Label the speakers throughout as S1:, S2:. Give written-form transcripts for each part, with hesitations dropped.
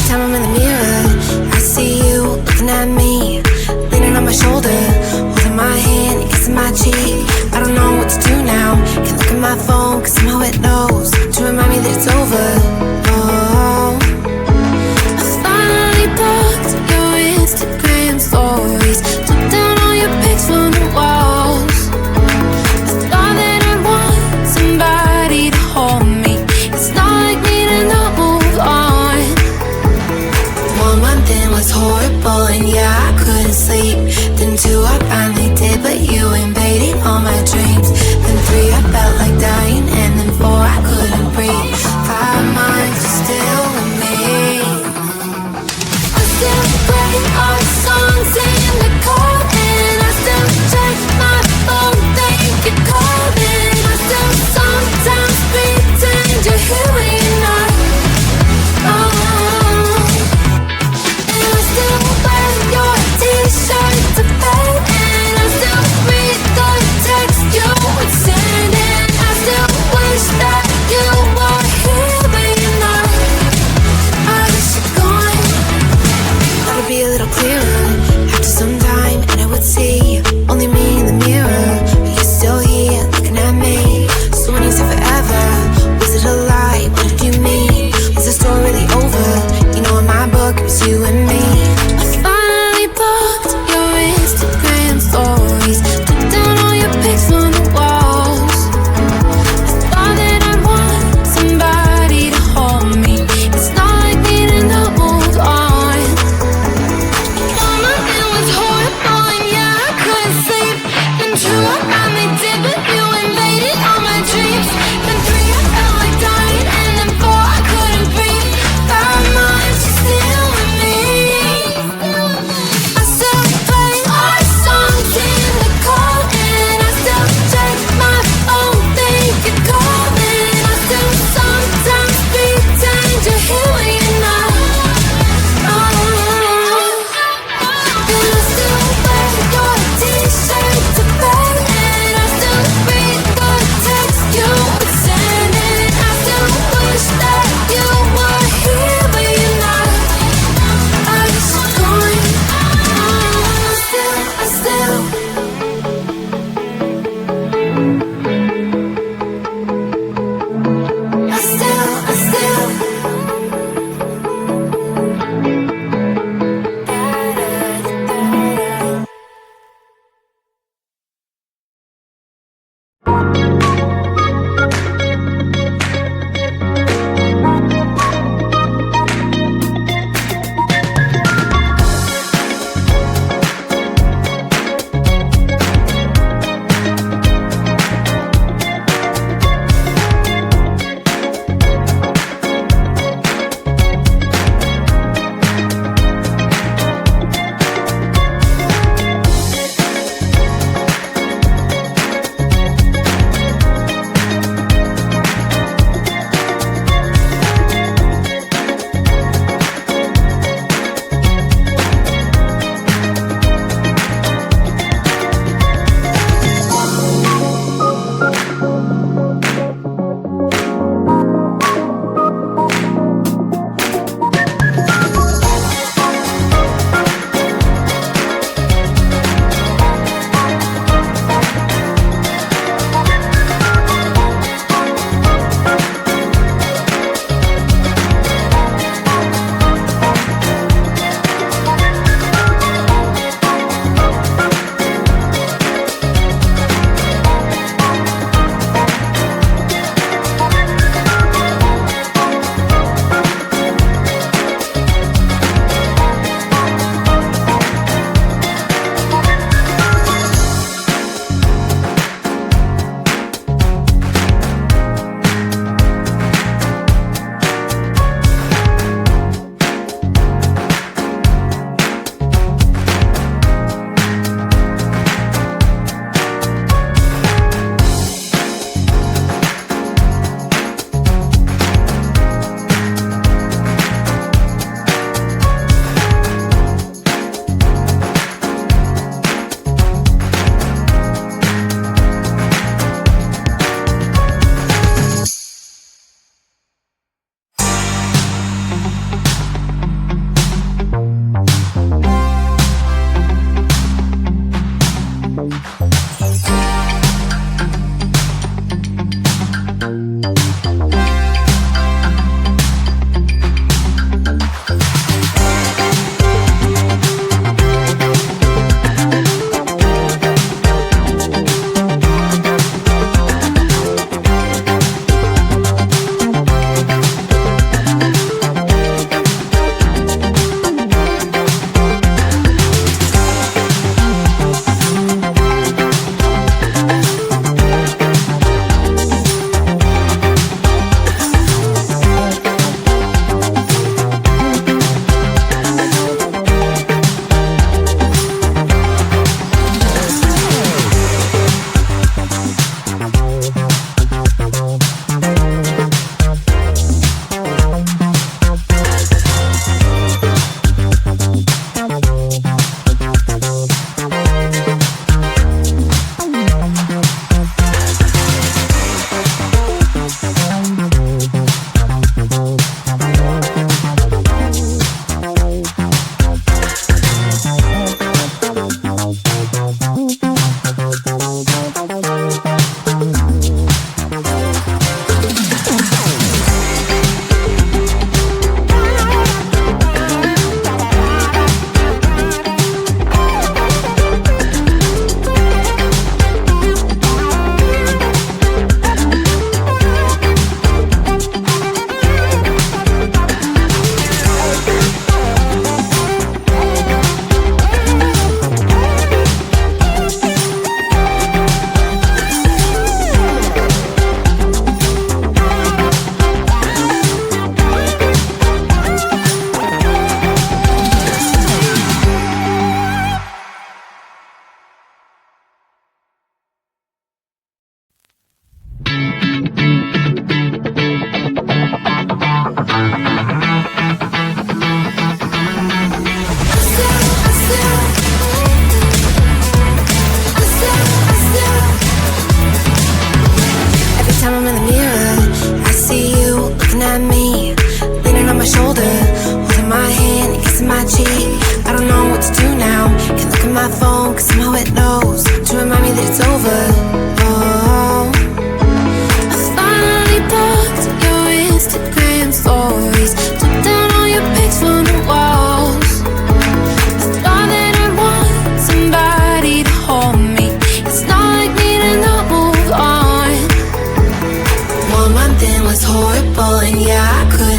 S1: time I'm in the mirror, I see you looking at me, leaning on my shoulder, holding my hand, kissing my cheek. I don't know what to do now. Can't look at my phone, cause somehow it knows to remind me that it's over. Oh, I finally blocked your Instagram stories, took down all your pics from the walls. I thought that I'd want somebody to hold me. It's not like me to not move on. 1 month in was horrible, and yeah, I couldn't sleep. Then 2, I finally did, but you invaded all my dreams. Then 3, I felt like dying, and then 4, I couldn't breathe. 5 months, you're still with me. I still play our songs in the car, and I still check my phone, think you're calling. I still sometimes pretend you're here when you're not. And I still wear your t-shirt to bed, and I still read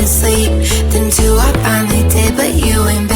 S1: asleep. Then two, I finally did, but you ain't